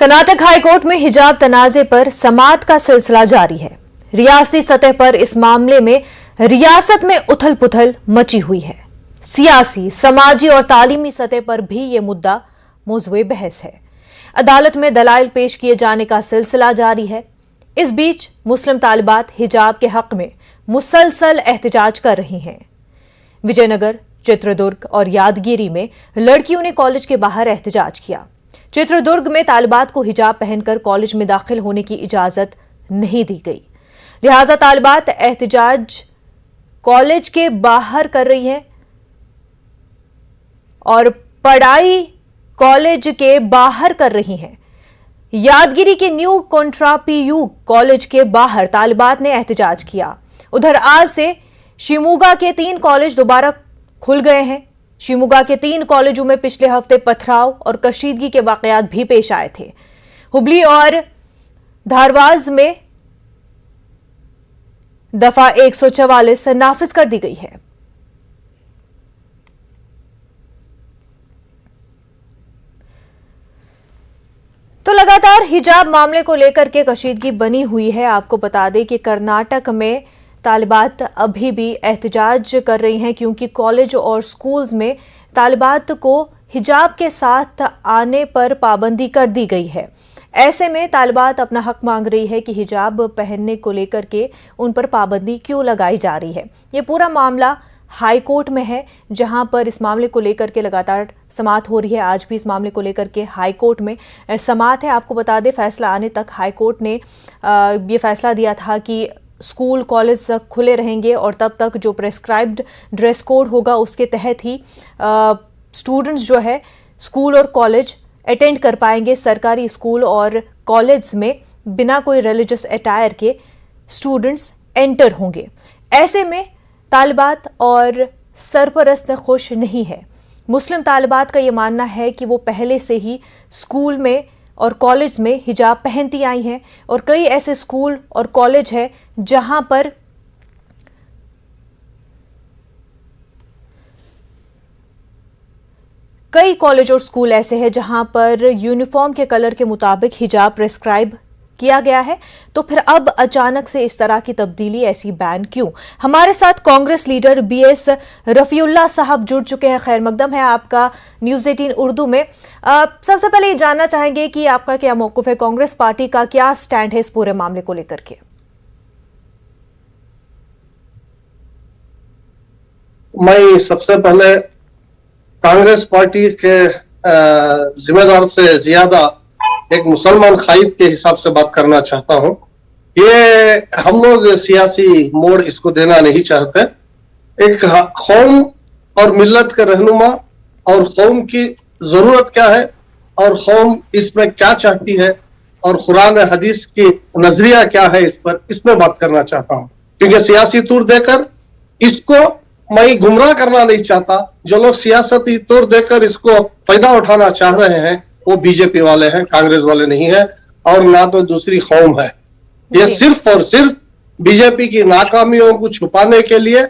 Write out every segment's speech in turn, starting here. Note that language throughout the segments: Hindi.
कर्नाटक हाईकोर्ट में हिजाब तनाजे पर समाअत का सिलसिला जारी है। रियासती सतह पर इस मामले में रियासत में उथल पुथल मची हुई है। सियासी, समाजी और तालीमी सतह पर भी ये मुद्दा मौज़ूए बहस है। अदालत में दलाइल पेश किए जाने का सिलसिला जारी है। इस बीच मुस्लिम तालिबात हिजाब के हक में मुसलसल एहतजाज कर रही हैं। विजयनगर, चित्रदुर्ग और यादगिरी में लड़कियों ने कॉलेज के बाहर एहतजाज किया। चित्रदुर्ग में तालिबात को हिजाब पहनकर कॉलेज में दाखिल होने की इजाजत नहीं दी गई, लिहाजा तालिबात एहतजाज कॉलेज के बाहर कर रही है और पढ़ाई कॉलेज के बाहर कर रही हैं। यादगिरी के न्यू कॉन्ट्रापीयू कॉलेज के बाहर तालिबात ने एहतजाज किया। उधर आज से शिमोगा के 3 कॉलेज दोबारा खुल गए हैं। शिमोगा के 3 कॉलेजों में पिछले हफ्ते पथराव और कशीदगी के वाकयात भी पेश आए थे। हुबली और धारवाज में दफा 144 नाफिज कर दी गई है। तो लगातार हिजाब मामले को लेकर के कशीदगी बनी हुई है। आपको बता दें कि कर्नाटक में तालिबात अभी भी एहतजाज कर रही हैं क्योंकि कॉलेज और स्कूल्स में तालिबात को हिजाब के साथ आने पर पाबंदी कर दी गई है। ऐसे में तालिबात अपना हक मांग रही है कि हिजाब पहनने को लेकर के उन पर पाबंदी क्यों लगाई जा रही है। ये पूरा मामला हाई कोर्ट में है, जहां पर इस मामले को लेकर के लगातार समाअत हो रही है। आज भी इस मामले को लेकर के हाई कोर्ट में समाअत है। आपको बता दें, फैसला आने तक हाई कोर्ट ने ये फैसला दिया था कि स्कूल कॉलेज खुले रहेंगे और तब तक जो प्रेस्क्राइब्ड ड्रेस कोड होगा उसके तहत ही स्टूडेंट्स जो है स्कूल और कॉलेज अटेंड कर पाएंगे। सरकारी स्कूल और कॉलेज में बिना कोई रिलीजियस अटायर के स्टूडेंट्स एंटर होंगे। ऐसे में तालिबात और सरपरस्त खुश नहीं है। मुस्लिम तालिबात का ये मानना है कि वो पहले से ही स्कूल में और कॉलेज में हिजाब पहनती आई हैं और कई ऐसे स्कूल और कॉलेज हैं जहां पर कई कॉलेज और स्कूल ऐसे हैं जहां पर यूनिफॉर्म के कलर के मुताबिक हिजाब प्रेस्क्राइब किया गया है। तो फिर अब अचानक से इस तरह की तब्दीली, ऐसी बैन क्यों? हमारे साथ कांग्रेस लीडर BS रफीउल्लाह साहब जुड़ चुके हैं। खैर मकदम है आपका न्यूज़ 18 उर्दू में। सबसे पहले ये जानना चाहेंगे कि आपका क्या मौक़िफ़ है, कांग्रेस पार्टी का क्या स्टैंड है इस पूरे मामले को लेकर के? मैं सबसे पहले कांग्रेस पार्टी के जिम्मेदार से ज्यादा एक मुसलमान खाइब के हिसाब से बात करना चाहता हूं। ये हम लोग सियासी मोड़ इसको देना नहीं चाहते। एक कौम और मिल्लत के रहनुमा और कौम की जरूरत क्या है और कौम इसमें क्या चाहती है और कुरान हदीस की नजरिया क्या है, इसमें बात करना चाहता हूं। क्योंकि सियासी तौर देकर इसको मैं गुमराह करना नहीं चाहता। जो लोग सियासती तौर देकर इसको फायदा उठाना चाह रहे हैं वो बीजेपी वाले हैं, कांग्रेस वाले नहीं है और ना तो दूसरी कौम है। ये सिर्फ और सिर्फ बीजेपी की नाकामियों को छुपाने के लिए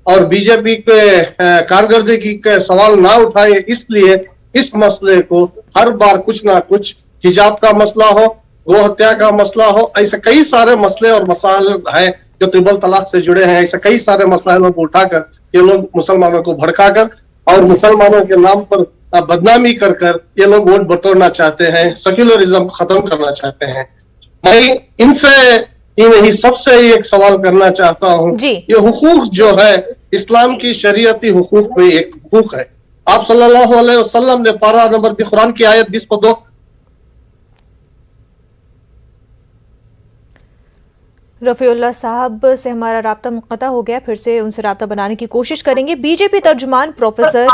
और बीजेपी के कारकर्दगी के सवाल ना उठाए, इसलिए इस मसले को हर बार कुछ ना कुछ हिजाब का मसला हो, गो हत्या का मसला हो, ऐसे कई सारे मसले और मसाइल हैं जो ट्रिपल तलाक से जुड़े हैं। ऐसे कई सारे मसाइलों को उठाकर ये लोग मुसलमानों को भड़काकर और मुसलमानों के नाम पर बदनामी कर कर ये लोग वोट बटोरना चाहते हैं, सेक्युलरिज्म खत्म करना चाहते हैं। मैं इनसे ही सबसे एक सवाल करना चाहता हूं, ये हुकूक जो है इस्लाम की शरीयती हुकूक में एक हुकूक है। आप सल्लल्लाहु अलैहि वसल्लम ने पारा नंबर की कुरान की आयत 20 रफीउल्लाह साहब से हमारा राब्ता मुक़त्ता हो गया, फिर से उनसे राब्ता बनाने की कोशिश करेंगे। बीजेपी तर्जुमान प्रोफेसर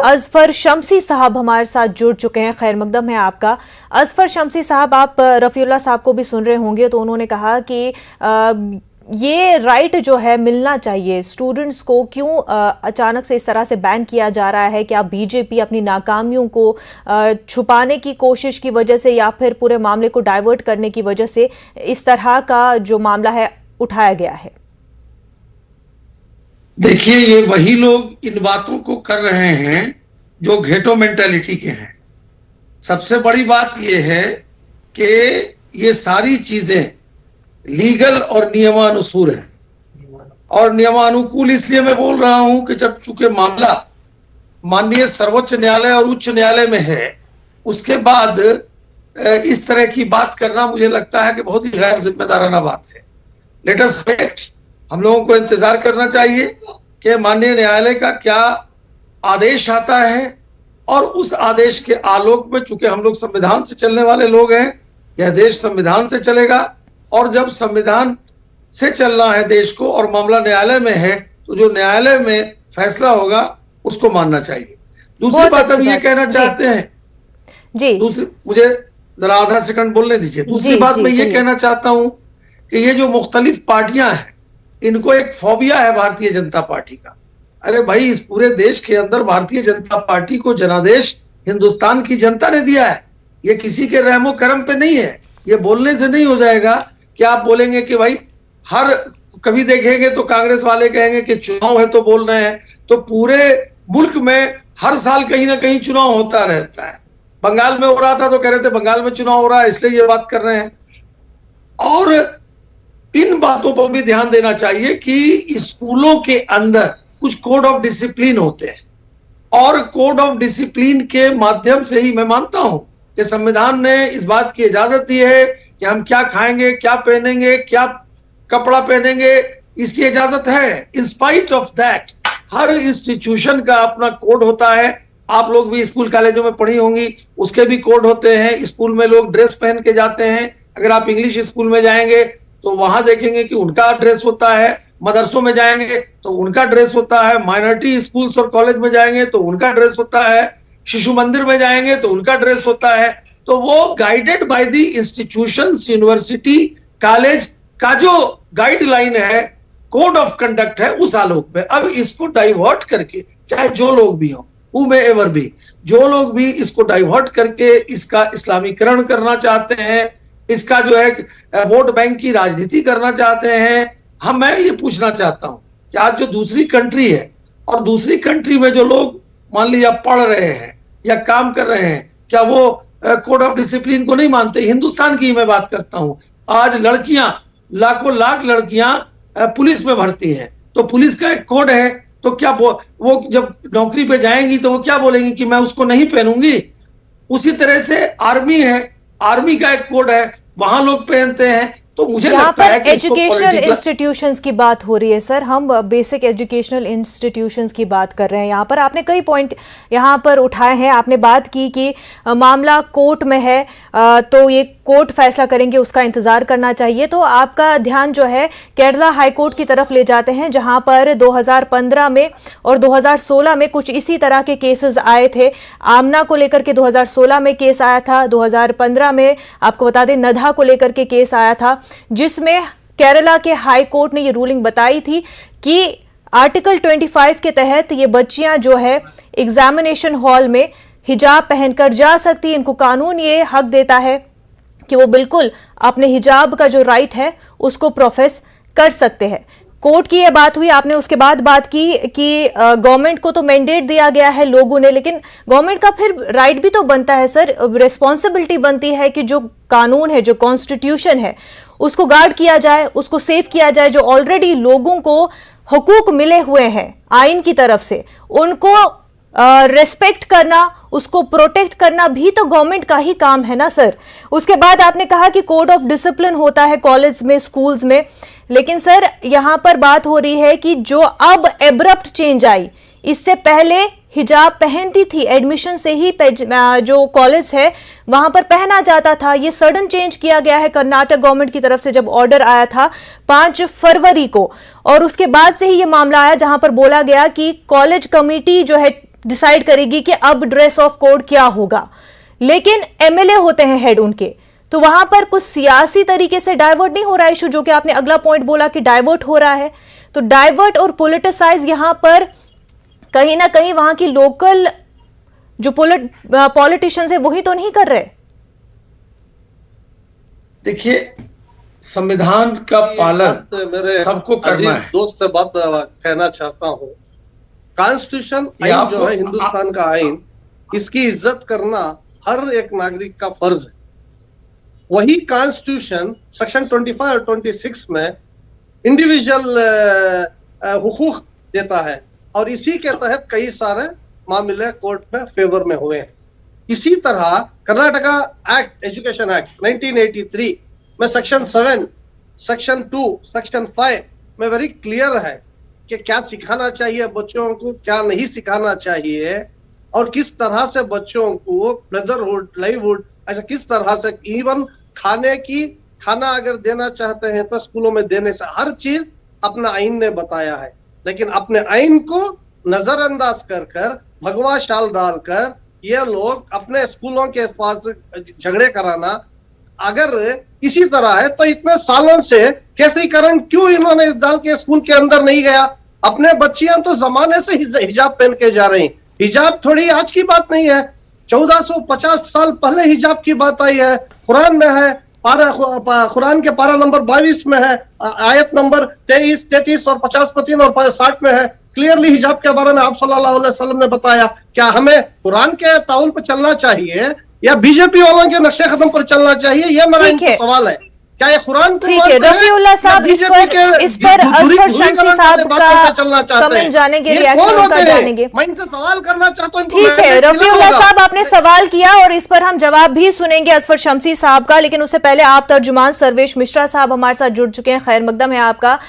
अजफर शम्सी साहब हमारे साथ जुड़ चुके हैं। खैर मकदम है आपका। अजफर शम्सी साहब, आप रफीउल्लाह साहब को भी सुन रहे होंगे, तो उन्होंने कहा कि ये राइट जो है मिलना चाहिए स्टूडेंट्स को। क्यों अचानक से इस तरह से बैन किया जा रहा है? क्या बीजेपी अपनी नाकामियों को छुपाने की कोशिश की वजह से या फिर पूरे मामले को डाइवर्ट करने की वजह से इस तरह का जो मामला है उठाया गया है? देखिए, ये वही लोग इन बातों को कर रहे हैं जो घेटो मेंटालिटी के हैं। सबसे बड़ी बात यह है कि ये सारी चीजें लीगल और नियमानुसार है। और नियमानुकूल इसलिए मैं बोल रहा हूं कि जब चूंकि मामला माननीय सर्वोच्च न्यायालय और उच्च न्यायालय में है, उसके बाद इस तरह की बात करना मुझे लगता है कि बहुत ही गैर जिम्मेदाराना बात है। लेट अस वेट, हम लोगों को इंतजार करना चाहिए कि माननीय न्यायालय का क्या आदेश आता है, और उस आदेश के आलोक में, चूंकि हम लोग संविधान से चलने वाले लोग हैं, यह देश संविधान से चलेगा, और जब संविधान से चलना है देश को और मामला न्यायालय में है, तो जो न्यायालय में फैसला होगा उसको मानना चाहिए। दूसरी बात हम ये कहना चाहते हैं जी, दूसरी, मुझे जरा आधा सेकंड बोलने दीजिए। दूसरी बात मैं ये कहना चाहता हूं कि ये जो मुख्तलिफ पार्टियां हैं, इनको एक फोबिया है भारतीय जनता पार्टी का। अरे भाई, इस पूरे देश के अंदर भारतीय जनता पार्टी को जनादेश हिंदुस्तान की जनता ने दिया है। ये किसी के रहमो करम पे नहीं है। ये बोलने से नहीं हो जाएगा कि आप बोलेंगे कि भाई हर कभी देखेंगे तो कांग्रेस वाले कहेंगे कि चुनाव है तो बोल रहे हैं। तो पूरे मुल्क में हर साल कहीं ना कहीं चुनाव होता रहता है। बंगाल में हो रहा था तो कह रहे थे बंगाल में चुनाव हो रहा है, इसलिए ये बात कर रहे हैं। और इन बातों पर भी ध्यान देना चाहिए कि स्कूलों के अंदर कुछ कोड ऑफ डिसिप्लिन होते हैं, और कोड ऑफ डिसिप्लिन के माध्यम से ही मैं मानता हूं कि संविधान ने इस बात की इजाजत दी है कि हम क्या खाएंगे, क्या पहनेंगे, क्या कपड़ा पहनेंगे, इसकी इजाजत है। In spite of that her institution का अपना कोड होता है। आप लोग भी स्कूल कॉलेजों में पढ़ी होंगी, उसके भी कोड होते हैं। स्कूल में लोग ड्रेस पहन के जाते हैं। अगर आप इंग्लिश स्कूल में जाएंगे तो वहां देखेंगे कि उनका ड्रेस होता है। मदरसों में जाएंगे तो उनका ड्रेस होता है। माइनॉरिटी स्कूल्स और कॉलेज में जाएंगे तो उनका ड्रेस होता है। शिशु मंदिर में जाएंगे तो उनका ड्रेस होता है। तो वो guided by the institutions, university, college का जो गाइडलाइन है, कोड ऑफ कंडक्ट है, उस आलोक में अब इसको डाइवर्ट करके, चाहे जो लोग भी हो, whomever भी, जो लोग भी इसको डाइवर्ट करके इसका इस्लामीकरण करना चाहते हैं, इसका जो है वोट बैंक की राजनीति करना चाहते हैं, मैं ये पूछना चाहता हूं कि आज जो दूसरी कंट्री है और दूसरी कंट्री में जो लोग मान लीजिए पढ़ रहे हैं या काम कर रहे हैं, क्या वो कोड ऑफ डिसिप्लिन को नहीं मानते? हिंदुस्तान की मैं बात करता हूं। आज लड़कियां, लाखों लाख लड़कियां पुलिस में भर्ती हैं, तो पुलिस का एक कोड है। तो क्या वो जब नौकरी पे जाएंगी तो वो क्या बोलेंगी कि मैं उसको नहीं पहनूंगी? उसी तरह से आर्मी है, आर्मी का एक कोड है, वहां लोग पहनते हैं। तो मुझे लगता है कि एजुकेशनल इंस्टीट्यूशंस की बात हो रही है सर, हम बेसिक एजुकेशनल इंस्टीट्यूशंस की बात कर रहे हैं। यहाँ पर आपने कई पॉइंट यहाँ पर उठाए हैं। आपने बात की कि मामला कोर्ट में है, तो ये कोर्ट फैसला करेंगे, उसका इंतजार करना चाहिए। तो आपका ध्यान जो है केरला हाई कोर्ट की तरफ ले जाते हैं, जहां पर 2015 में और 2016 में कुछ इसी तरह के केसेस आए थे। आमना को लेकर के 2016 में केस आया था, 2015 में आपको बता दें नधा को लेकर के केस आया था, जिसमें केरला के हाई कोर्ट ने ये रूलिंग बताई थी कि आर्टिकल 25 के तहत ये बच्चियां जो है एग्जामिनेशन हॉल में हिजाब पहनकर जा सकती। इनको कानून ये हक देता है कि वो बिल्कुल अपने हिजाब का जो राइट है उसको प्रोफेस कर सकते हैं। कोर्ट की ये बात हुई। आपने उसके बाद बात की कि गवर्नमेंट को तो मैंडेट दिया गया है लोगों ने, लेकिन गवर्नमेंट का फिर राइट भी तो बनता है सर, रिस्पॉन्सिबिलिटी बनती है कि जो कानून है, जो कॉन्स्टिट्यूशन है, उसको गार्ड किया जाए, उसको सेव किया जाए। जो ऑलरेडी लोगों को हुकूक मिले हुए हैं आइन की तरफ से, उनको रेस्पेक्ट करना, उसको प्रोटेक्ट करना भी तो गवर्नमेंट का ही काम है ना सर। उसके बाद आपने कहा कि कोड ऑफ डिसिप्लिन होता है कॉलेज में, स्कूल्स में, लेकिन सर यहां पर बात हो रही है कि जो अब एब्रप्ट चेंज आई, इससे पहले हिजाब पहनती थी, एडमिशन से ही जो कॉलेज है वहां पर पहना जाता था। ये सडन चेंज किया गया है कर्नाटक गवर्नमेंट की तरफ से, जब ऑर्डर आया था 5 फरवरी को, और उसके बाद से ही ये मामला आया जहां पर बोला गया कि कॉलेज कमेटी जो है डिसाइड करेगी कि अब ड्रेस ऑफ कोड क्या होगा, लेकिन एमएलए होते हैं हेड उनके। तो वहां पर कुछ सियासी तरीके से डाइवर्ट नहीं हो रहा है इशू, जो कि आपने अगला पॉइंट बोला कि डाइवर्ट हो रहा है। तो डाइवर्ट और पोलिटिसाइज यहां पर कहीं ना कहीं वहां की लोकल जो पॉलिटिशियंस है वही तो नहीं कर रहे। देखिए, संविधान का पालन मेरे सबको करना है। दोस्त से बात कहना चाहता हूँ, कॉन्स्टिट्यूशन आइन जो है, हिंदुस्तान का आइन, इसकी इज्जत करना हर एक नागरिक का फर्ज है। वही कॉन्स्टिट्यूशन सेक्शन 25 और 26 में इंडिविजुअल हुकूक देता है और इसी के तहत कई सारे मामले कोर्ट में फेवर में हुए हैं। इसी तरह कर्नाटका एक्ट, एजुकेशन एक्ट 1983 में सेक्शन 7, सेक्शन 2, सेक्शन 5 में वेरी क्लियर है कि क्या सिखाना चाहिए बच्चों को, क्या नहीं सिखाना चाहिए और किस तरह से बच्चों को ब्रदरहुड, लाइवहुड, ऐसा किस तरह से इवन खाना अगर देना चाहते हैं तो स्कूलों में देने से, हर चीज अपना आइन ने बताया है। लेकिन अपने आइन को नजरअंदाज कर भगवा शाल डालकर ये लोग अपने स्कूलों के पास झगड़े कराना, अगर इसी तरह है तो इतने सालों से केसरीकरण क्यों इन्होंने डाल के स्कूल के अंदर नहीं गया? अपने बच्चियां तो जमाने से हिजाब पहन के जा रही। हिजाब थोड़ी आज की बात नहीं है, 1450 साल पहले हिजाब की बात आई है। कुरान में है, कुरान के पारा नंबर 22 में है, आयत नंबर 23, 33 और 50 पर 3 और 60 में है, क्लियरली हिजाब के बारे में आप सल्लल्लाहु अलैहि वसल्लम ने बताया। क्या हमें कुरान के ताउल पर चलना चाहिए या बीजेपी वालों के नक्शे कदम पर चलना चाहिए? ये मेरा इनका सवाल है। क्या ये कुरान ठीक है रफीउल्लाह साहब, इस पर असफर शमसी साहब का कमेंट जानेंगे, रिएक्शन उनका जानेंगे। मैं इनसे सवाल करना चाहता हूं। ठीक है रफीउल्लाह साहब, आपने सवाल किया और इस पर हम जवाब भी सुनेंगे असफर शमसी साहब का, लेकिन उससे पहले आप तर्जुमान सर्वेश मिश्रा साहब हमारे साथ जुड़ चुके हैं। खैर मकदम है आपका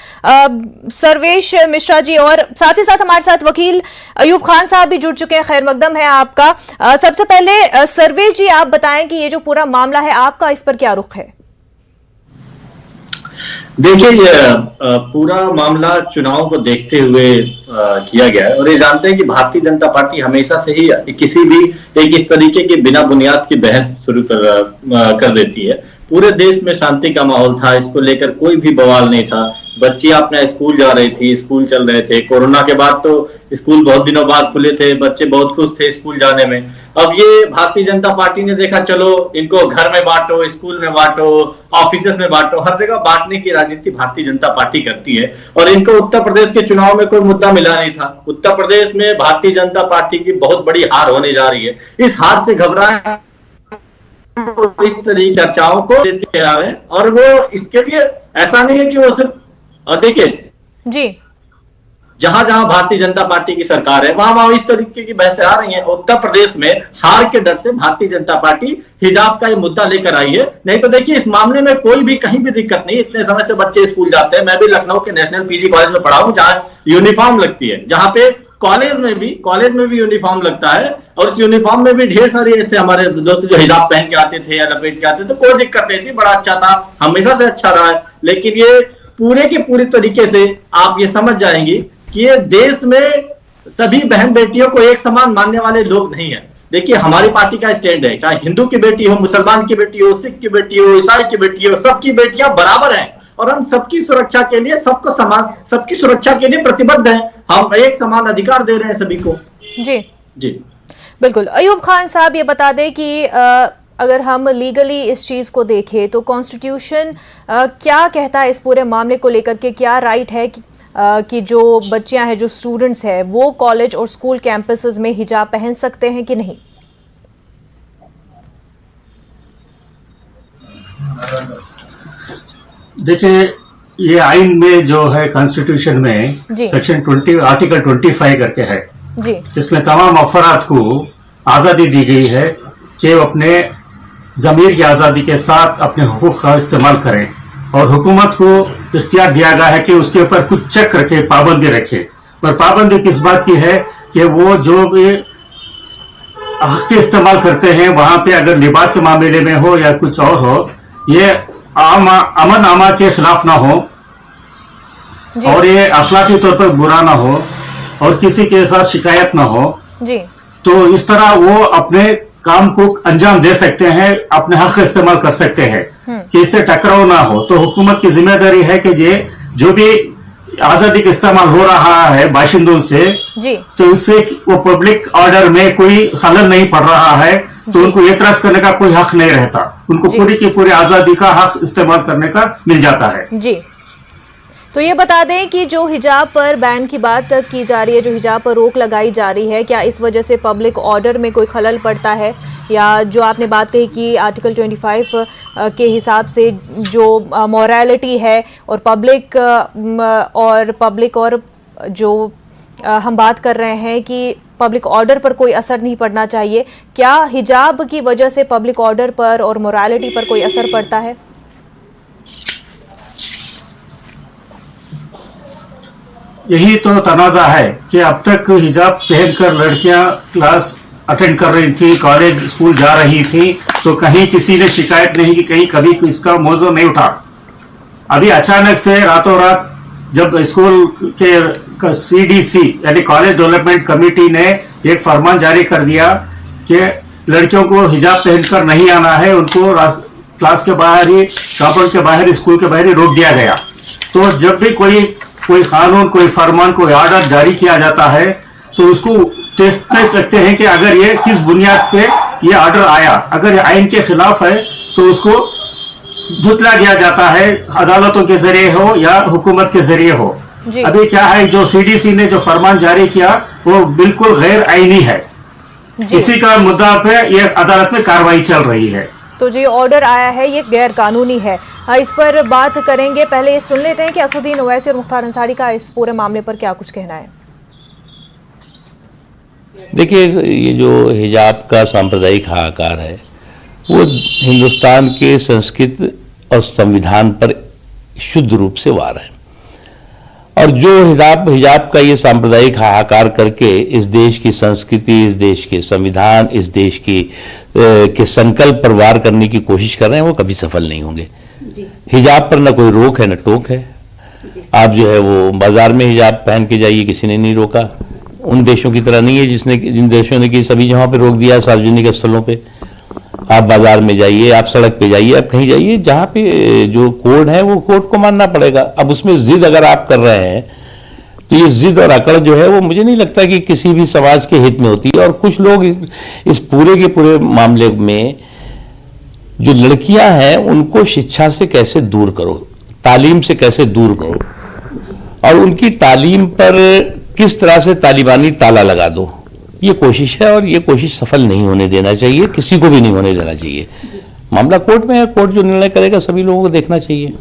सर्वेश मिश्रा जी, और साथ ही साथ हमारे साथ वकील अयूब खान साहब भी जुड़ चुके हैं। खैर मकदम है आपका। सबसे पहले सर्वेश जी आप बताएं कि ये जो पूरा मामला है आपका इस पर क्या रुख है? देखिए, पूरा मामला चुनाव को देखते हुए किया गया है और ये जानते हैं कि भारतीय जनता पार्टी हमेशा से ही किसी भी एक इस तरीके की बिना बुनियाद की बहस शुरू कर देती है। पूरे देश में शांति का माहौल था, इसको लेकर कोई भी बवाल नहीं था। बच्चियां अपना स्कूल जा रही थी, स्कूल चल रहे थे। कोरोना के बाद तो स्कूल बहुत दिनों बाद खुले थे, बच्चे बहुत खुश थे स्कूल जाने में। अब ये भारतीय जनता पार्टी ने देखा चलो इनको घर में बांटो, स्कूल में बांटो, ऑफिस में बांटो, हर जगह बांटने की राजनीति भारतीय जनता पार्टी करती है। और इनको उत्तर प्रदेश के चुनाव में कोई मुद्दा मिला नहीं था। उत्तर प्रदेश में भारतीय जनता पार्टी की बहुत बड़ी हार होने जा रही है। इस हार से घबराए इस तरह की चर्चाओं को देते आ रहे हैं और वो इसके लिए ऐसा नहीं है कि वो सिर्फ देखिए जी, जहां जहां भारतीय जनता पार्टी की सरकार है वहां वहां इस तरीके की बहसें आ रही हैं। उत्तर प्रदेश में हार के डर से भारतीय जनता पार्टी हिजाब का ये मुद्दा लेकर आई है। नहीं तो देखिए इस मामले में कोई भी कहीं भी दिक्कत नहीं। इतने समय से बच्चे स्कूल जाते हैं। मैं भी लखनऊ के नेशनल पीजी कॉलेज में पढ़ा हूं जहां यूनिफॉर्म लगती है, जहां पे कॉलेज में भी यूनिफॉर्म लगता है और उस यूनिफॉर्म में भी ढेर सारे ऐसे हमारे दोस्त जो हिजाब पहन के आते थे या लपेट के आते थे, तो कोई दिक्कत नहीं थी, बड़ा अच्छा था, हमेशा से अच्छा रहा है। लेकिन ये पूरे के पूरी तरीके से आप ये समझ जाएंगी कि ये देश में सभी बहन बेटियों को एक समान मानने वाले लोग नहीं है। देखिए हमारी पार्टी का स्टैंड है, चाहे हिंदू की बेटी हो, मुसलमान की बेटी हो, सिख की बेटी हो, ईसाई की बेटी हो, सबकी बेटियां बराबर हैं और हम सबकी सुरक्षा के लिए, सबको समान, सबकी सुरक्षा के लिए प्रतिबद्ध हैं। हम एक समान अधिकार दे रहे हैं सभी को। जी बिल्कुल। अयूब खान साहब ये बता दें कि अगर हम लीगली इस चीज को देखें तो कॉन्स्टिट्यूशन क्या कहता है इस पूरे मामले को लेकर के? क्या राइट है कि जो बच्चियां हैं, जो स्टूडेंट्स हैं, वो कॉलेज और स्कूल कैंपसेस में हिजाब पहन सकते हैं कि नहीं? देखिए ये आइन में जो है कॉन्स्टिट्यूशन में सेक्शन 20 आर्टिकल 25 करके है जी, जिसमें तमाम अफराद को आजादी दी गई है कि वो अपने जमीर की आजादी के साथ अपने हुकूक का इस्तेमाल करें और हुकूमत को इख्तियार दिया गया है कि उसके ऊपर कुछ चेक रखे, पाबंदी रखे। और पाबंदी किस बात की है कि वो जो भी हक के इस्तेमाल करते हैं वहां पे अगर लिबास के मामले में हो या कुछ और हो, ये अमन अमा के खिलाफ ना हो और ये अखलाकी तौर पर बुरा ना हो और किसी के साथ शिकायत ना हो जी। तो इस तरह वो अपने काम को अंजाम दे सकते हैं, अपने हक का इस्तेमाल कर सकते हैं कि इससे टकराव ना हो। तो हुकूमत की जिम्मेदारी है कि ये जो भी आजादी का इस्तेमाल हो रहा है बाशिंदों से जी, तो इससे वो पब्लिक ऑर्डर में कोई खलल नहीं पड़ रहा है तो उनको एतराज करने का कोई हक नहीं रहता। उनको पूरी की पूरी आजादी का हक इस्तेमाल करने का मिल जाता है। जी तो ये बता दें कि जो हिजाब पर बैन की बात की जा रही है, जो हिजाब पर रोक लगाई जा रही है, क्या इस वजह से पब्लिक ऑर्डर में कोई खलल पड़ता है, या जो आपने बात कही कि आर्टिकल 25 के हिसाब से जो मॉरलिटी है और पब्लिक और जो हम बात कर रहे हैं कि पब्लिक ऑर्डर पर कोई असर नहीं पड़ना चाहिए, क्या हिजाब की वजह से पब्लिक ऑर्डर पर और मोरालिटी पर कोई असर पड़ता है? यही तो तनाज़ा है कि अब तक हिजाब पहनकर लड़कियां क्लास अटेंड कर रही थी, कॉलेज स्कूल जा रही थी, तो कहीं किसी ने शिकायत नहीं की, कहीं कभी इसका मौजू नहीं उठा। अभी अचानक से रातों रात जब स्कूल के CDC यानी कॉलेज डेवलपमेंट कमेटी ने एक फरमान जारी कर दिया कि लड़कियों को हिजाब पहनकर नहीं आना है, उनको क्लास के बाहर ही, कंपाउंड के बाहर, स्कूल के बाहर ही रोक दिया गया। तो जब भी कोई कानून, कोई फरमान, कोई ऑर्डर जारी किया जाता है तो उसको टेस्ट में रखते हैं कि अगर ये किस बुनियाद पे ये ऑर्डर आया, अगर ये आइन के खिलाफ है तो उसको झुतला दिया जाता है, अदालतों के जरिए हो या हुकूमत के जरिए हो। अभी क्या है, जो CDC ने जो फरमान जारी किया वो बिल्कुल गैर आईनी है, इसी का मुद्दा पे ये अदालत में कार्रवाई चल रही है। तो जो ऑर्डर आया है ये गैर कानूनी है, इस पर बात करेंगे। पहले ये सुन लेते हैं कि असदुद्दीन ओवैसी और मुख्तार अंसारी का इस पूरे मामले पर क्या कुछ कहना है। देखिए, ये जो हिजाब का सांप्रदायिक हाहाकार है वो हिंदुस्तान के संस्कृति और संविधान पर शुद्ध रूप से वार है, और जो हिजाब का ये सांप्रदायिक हाहाकार करके इस देश की संस्कृति, इस देश के संविधान, इस देश की के संकल्प पर वार करने की कोशिश कर रहे हैं, वो कभी सफल नहीं होंगे। हिजाब पर न कोई रोक है न टोक है। आप जो है वो बाजार में हिजाब पहन के जाइए, किसी ने नहीं रोका। उन देशों की तरह नहीं है जिन देशों ने कि सभी जगहों पे रोक दिया, सार्वजनिक स्थलों पे। आप बाजार में जाइए, आप सड़क पे जाइए, आप कहीं जाइए, जहाँ पे जो कोड है वो कोड को मानना पड़ेगा। अब उसमें जिद अगर आप कर रहे हैं तो ये जिद और अकड़ जो है वो मुझे नहीं लगता कि किसी भी समाज के हित में होती है। और कुछ लोग इस पूरे के पूरे मामले में जो लड़कियां हैं उनको शिक्षा से कैसे दूर करो, तालीम से कैसे दूर करो, और उनकी तालीम पर किस तरह से तालिबानी ताला लगा दो, ये कोशिश है। और ये कोशिश सफल नहीं होने देना चाहिए, किसी को भी नहीं होने देना चाहिए। मामला कोर्ट में है, कोर्ट जो निर्णय करेगा सभी लोगों को देखना चाहिए।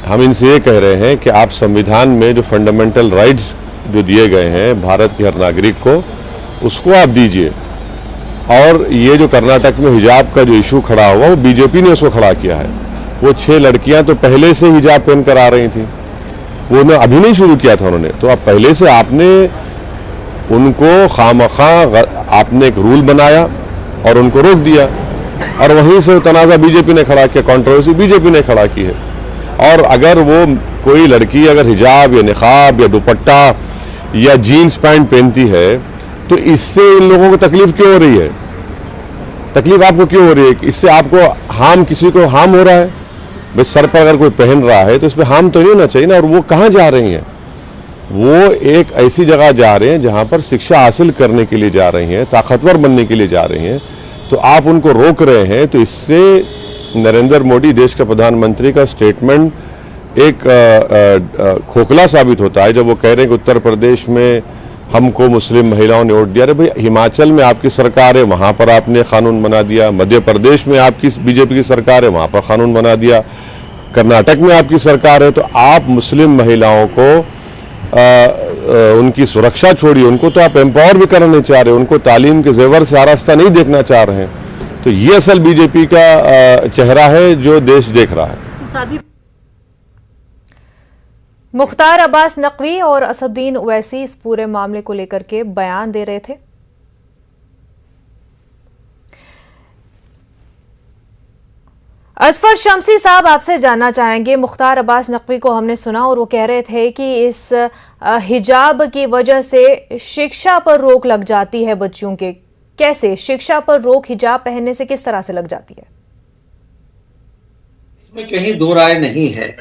हम इनसे ये कह रहे हैं कि आप संविधान में जो फंडामेंटल राइट्स जो दिए गए हैं भारत के हर नागरिक को, उसको आप दीजिए। और ये जो कर्नाटक में हिजाब का जो इशू खड़ा हुआ वो बीजेपी ने उसको खड़ा किया है। वो 6 लड़कियां तो पहले से हिजाब पहन कर आ रही थी, वो ने अभी नहीं शुरू किया था उन्होंने। तो अब पहले से आपने उनको खामखा आपने एक रूल बनाया और उनको रोक दिया, और वहीं से तनाज़ा बीजेपी ने खड़ा किया, कंट्रोवर्सी बीजेपी ने खड़ा की है। और अगर वो कोई लड़की अगर हिजाब या निकाब या दुपट्टा या जीन्स पैंट पहनती है तो इससे इन लोगों को तकलीफ क्यों हो रही है? तकलीफ आपको क्यों हो रही है? इससे आपको हार्म, किसी को हार्म हो रहा है? भाई सर पर अगर कोई पहन रहा है तो इस पर हार्म तो नहीं होना चाहिए ना। और वो कहाँ जा रही हैं? वो एक ऐसी जगह जा रहे हैं जहाँ पर शिक्षा हासिल करने के लिए जा रही हैं, ताकतवर बनने के लिए जा रही हैं, तो आप उनको रोक रहे हैं। तो इससे नरेंद्र मोदी देश के प्रधानमंत्री का स्टेटमेंट एक खोखला साबित होता है जब वो कह रहे हैं कि उत्तर प्रदेश में हमको मुस्लिम महिलाओं ने वोट दिया। अरे भाई, हिमाचल में आपकी सरकार है, वहाँ पर आपने कानून बना दिया। मध्य प्रदेश में आपकी बीजेपी की सरकार है, वहाँ पर कानून बना दिया। कर्नाटक में आपकी सरकार है, तो आप मुस्लिम महिलाओं को उनकी सुरक्षा छोड़िए, उनको तो आप एम्पावर भी करना नहीं चाह रहे, उनको तालीम के जेवर से आरास्ता नहीं देखना चाह रहे हैं। तो ये असल बीजेपी का चेहरा है जो देश देख रहा है। मुख्तार अब्बास नकवी और असदुद्दीन ओवैसी इस पूरे मामले को लेकर के बयान दे रहे थे। असफर शम्सी साहब, आपसे जानना चाहेंगे, मुख्तार अब्बास नकवी को हमने सुना और वो कह रहे थे कि इस हिजाब की वजह से शिक्षा पर रोक लग जाती है बच्चियों के। कैसे शिक्षा पर रोक हिजाब पहनने से किस तरह से लग जाती है? इसमें कहीं दो राय नहीं है।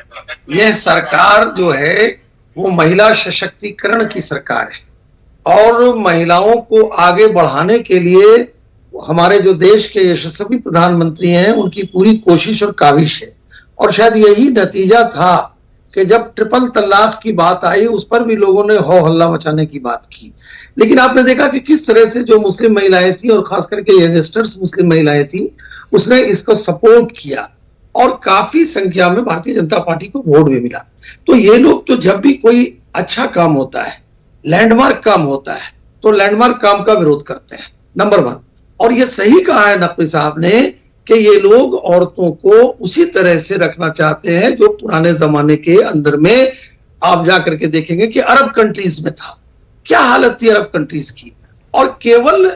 यह सरकार जो है वो महिला सशक्तिकरण की सरकार है और महिलाओं को आगे बढ़ाने के लिए हमारे जो देश के यशस्वी प्रधानमंत्री हैं उनकी पूरी कोशिश और काविश है। और शायद यही नतीजा था कि जब ट्रिपल तलाक की बात आई उस पर भी लोगों ने हो हल्ला मचाने की बात की, लेकिन आपने देखा कि किस तरह से जो मुस्लिम महिलाएं थी और खास करके यंगस्टर्स मुस्लिम महिलाएं थी, उसने इसको सपोर्ट किया और काफी संख्या में भारतीय जनता पार्टी को वोट भी मिला। तो ये लोग तो जब भी कोई अच्छा काम होता है, लैंडमार्क काम होता है, तो लैंडमार्क काम का विरोध करते हैं, नंबर 1। और ये सही कहा है नकवी साहब ने कि ये लोग औरतों को उसी तरह से रखना चाहते हैं जो पुराने जमाने के अंदर में आप जाकर के देखेंगे कि अरब कंट्रीज में था, क्या हालत थी अरब कंट्रीज की। और केवल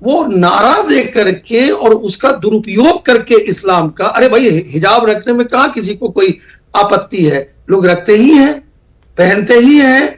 वो नारा दे करके और उसका दुरुपयोग करके इस्लाम का, अरे भाई हिजाब रखने में कहां किसी को कोई आपत्ति है, लोग रखते ही हैं, पहनते ही हैं।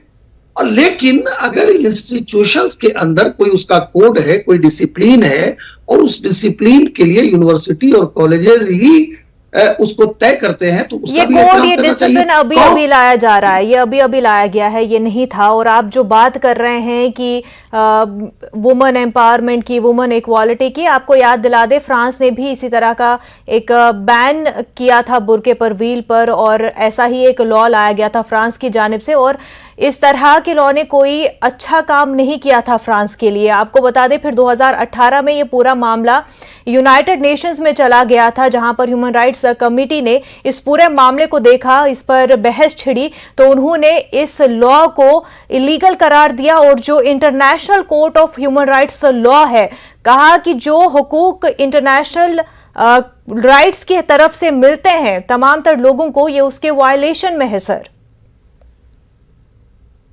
और लेकिन अगर इंस्टीट्यूशंस के अंदर कोई उसका कोड है, कोई डिसिप्लिन है, और उस डिसिप्लिन के लिए यूनिवर्सिटी और कॉलेजेस ही उसको तय करते हैं, तो उसका ये भी कोड, ये डिसिप्लिन अभी अभी लाया जा रहा है, ये अभी अभी लाया गया है, ये नहीं था। और आप जो बात कर रहे हैं कि वुमेन एम्पावरमेंट की, वुमेन इक्वालिटी की, आपको याद दिला दे फ्रांस ने भी इसी तरह का एक बैन किया था बुर्के पर, व्हील पर, और ऐसा ही एक लॉ लाया गया था फ्रांस की जानिब से। और इस तरह के लॉ ने कोई अच्छा काम नहीं किया था फ्रांस के लिए। आपको बता दें फिर 2018 में ये पूरा मामला यूनाइटेड नेशंस में चला गया था, जहां पर ह्यूमन राइट्स कमेटी ने इस पूरे मामले को देखा, इस पर बहस छिड़ी, तो उन्होंने इस लॉ को इलीगल करार दिया। और जो international court of human rights law है, कहा कि जो हुकूक इंटरनेशनल राइट्स की तरफ से मिलते हैं तमाम तर लोगों को, ये उसके वायलेशन में है। सर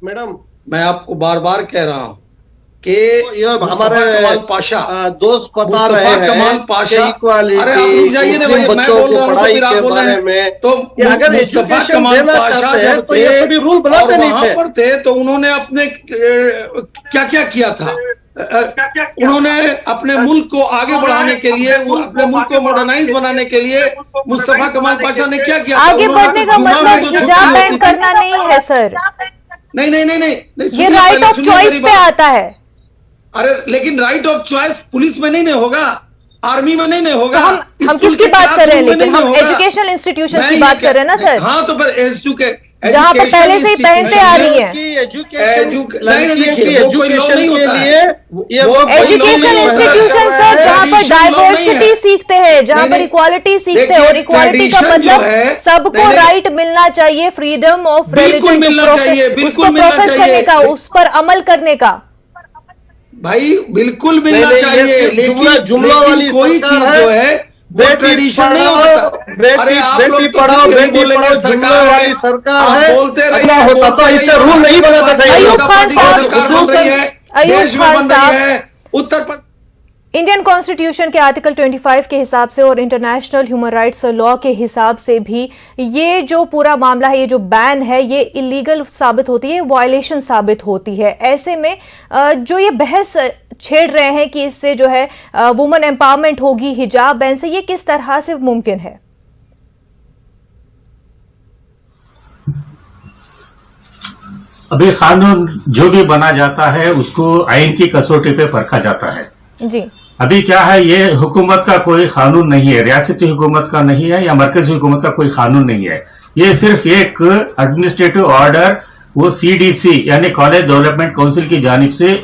मैडम, मैं आपको बार बार कह रहा हूं कि हमारे कमाल पाशा दोस्त बता रहे हैं कमाल पाशा, इक्वालिटी, अरे आप रुक जाइए ना भाई, मैं बच्चों बोल की रहा हूं पढ़ाई फिर आप के बोल रहे बारे हैं। में, तो अगर मुस्तफा एजुकेशन कमाल देना पाशा चाहते हैं जब तो ये थे कभी रूल बनाते नहीं वहां थे। पर थे, तो उन्होंने अपने क्या क्या किया था, उन्होंने अपने मुल्क को आगे बढ़ाने के लिए, अपने मुल्क को मॉडर्नाइज बनाने के लिए मुस्तफा कमाल पाशा ने क्या किया? आगे बढ़ने का मतलब हिजाब बैन करना नहीं है सर, नहीं नहीं नहीं नहीं, ये राइट ऑफ चॉइस पे आता है। अरे लेकिन राइट ऑफ चॉइस पुलिस में नहीं होगा, आर्मी में नहीं होगा। हम किसकी बात कर रहे हैं? लेकिन हम एजुकेशनल इंस्टीट्यूशंस की बात कर रहे हैं ना सर। हाँ तो फिर जहाँ पर पहले से ही पहनते आ रही है। एजुकेशन इंस्टीट्यूशन सर, जहाँ पर डाइवर्सिटी सीखते हैं, जहाँ पर इक्वालिटी सीखते हैं, और इक्वालिटी का मतलब सबको राइट मिलना चाहिए, फ्रीडम ऑफ रिलीजन उसको प्रोफेस करने का, उस पर अमल करने का। भाई बिल्कुल मिलना चाहिए, लेकिन कोई चीज जो है वो ट्रेडिशन नहीं हो सकता। अरे आप लोग बेटी पढ़ाओ बेटी पढ़ाओ सरकार वाली सरकार है, बोलते रहिए, अगला होता तो इससे रूल नहीं बनाता था। अयूब खान साहब, सरकार बन रही है, देश में बन रही है, उत्तर प्रदेश इंडियन कॉन्स्टिट्यूशन के आर्टिकल 25 के हिसाब से और इंटरनेशनल ह्यूमन राइट्स लॉ के हिसाब से भी ये जो पूरा मामला है, ये जो बैन है, ये इलीगल साबित होती है, वायलेशन साबित होती है। ऐसे में जो ये बहस छेड़ रहे हैं कि इससे जो है वुमेन एम्पावरमेंट होगी हिजाब बैन से, ये किस तरह से मुमकिन है? अभी कानून जो भी बना जाता है उसको आइन की कसौटी पे परखा जाता है जी। अभी क्या है, ये हुकूमत का कोई कानून नहीं है, रियासती हुकूमत का नहीं है या मरकजी हुकूमत का कोई कानून नहीं है। ये सिर्फ एक एडमिनिस्ट्रेटिव ऑर्डर वो CDC यानी कॉलेज डेवलपमेंट काउंसिल की जानिब से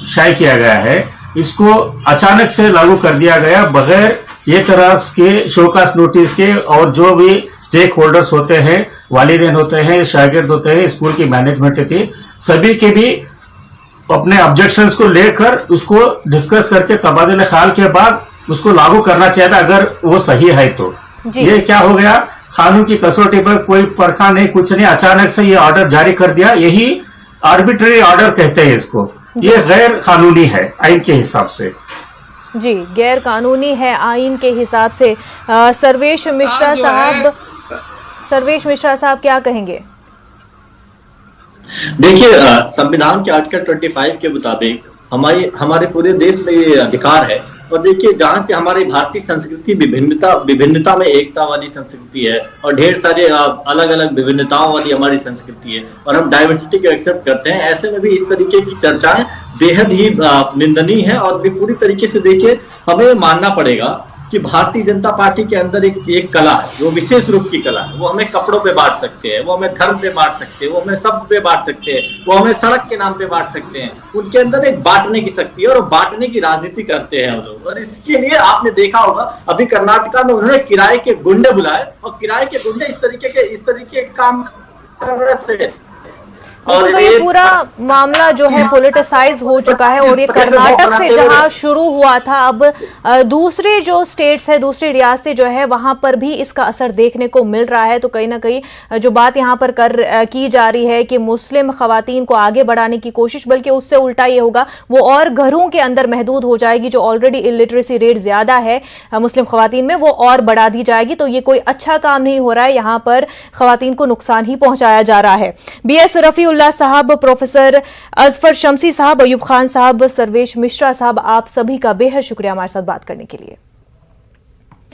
शाये किया गया है। इसको अचानक से लागू कर दिया गया बगैर ये तरह के शोकास नोटिस के, और जो भी स्टेक होल्डर्स होते हैं, वालिदैन होते हैं, शागिर्द होते हैं, स्कूल की मैनेजमेंट थी, सभी के भी अपने ऑब्जेक्शंस को लेकर उसको डिस्कस करके तबादले ख्याल के बाद उसको लागू करना चाहिए था, अगर वो सही है तो। ये क्या हो गया, कानून की कसौटी पर कोई परखा नहीं, कुछ नहीं, अचानक से ये ऑर्डर जारी कर दिया। यही आर्बिट्ररी ऑर्डर कहते हैं इसको, ये गैर कानूनी है आइन के हिसाब से। जी, गैर कानूनी है आइन के हिसाब से। सर्वेश मिश्रा साहब क्या कहेंगे? देखिए, संविधान के आर्टिकल 25 के मुताबिक हमारे पूरे देश में ये अधिकार है। और देखिए, जहाँ की हमारी भारतीय संस्कृति विभिन्नता में एकता वाली संस्कृति है, और ढेर सारे अलग अलग विभिन्नताओं वाली हमारी संस्कृति है, और हम डाइवर्सिटी को एक्सेप्ट करते हैं। ऐसे में भी इस तरीके की चर्चाएं बेहद ही निंदनीय है, और भी पूरी तरीके से देखिए हमें मानना पड़ेगा कि भारतीय जनता पार्टी के अंदर एक कला है, वो विशेष रूप की कला है। वो हमें कपड़ों पे बांट सकते हैं, वो हमें धर्म पे बांट सकते हैं, वो हमें शब्द पे बांट सकते हैं, वो हमें सड़क के नाम पे बांट सकते हैं। उनके अंदर एक बांटने की शक्ति है और वो बांटने की राजनीति करते हैं हम लोग। और इसके लिए आपने देखा होगा अभी कर्नाटका में उन्होंने किराए के गुंडे बुलाए और किराए के गुंडे इस तरीके के काम कर रहे थे। बिल्कुल, तो ये पूरा मामला जो है पॉलिटिसाइज हो चुका है और ये कर्नाटक से जहां शुरू हुआ था, अब दूसरे जो स्टेट्स है, दूसरी रियासतें जो है, वहां पर भी इसका असर देखने को मिल रहा है। तो कहीं ना कहीं जो बात यहां पर की जा रही है कि मुस्लिम खवातीन को आगे बढ़ाने की कोशिश, बल्कि उससे उल्टा ये होगा, वो और घरों के अंदर महदूद हो जाएगी। जो ऑलरेडी इलिटरेसी रेट ज्यादा है मुस्लिम खवातीन में, वो और बढ़ा दी जाएगी। तो ये कोई अच्छा काम नहीं हो रहा है, यहाँ पर खवातीन को नुकसान ही पहुंचाया जा रहा है। BS रफीउल्लाह साहब, प्रोफेसर अजफर शमसी साहब, अयूब खान साहब, सर्वेश मिश्रा साहब, आप सभी का बेहद शुक्रिया हमारे साथ बात करने के लिए।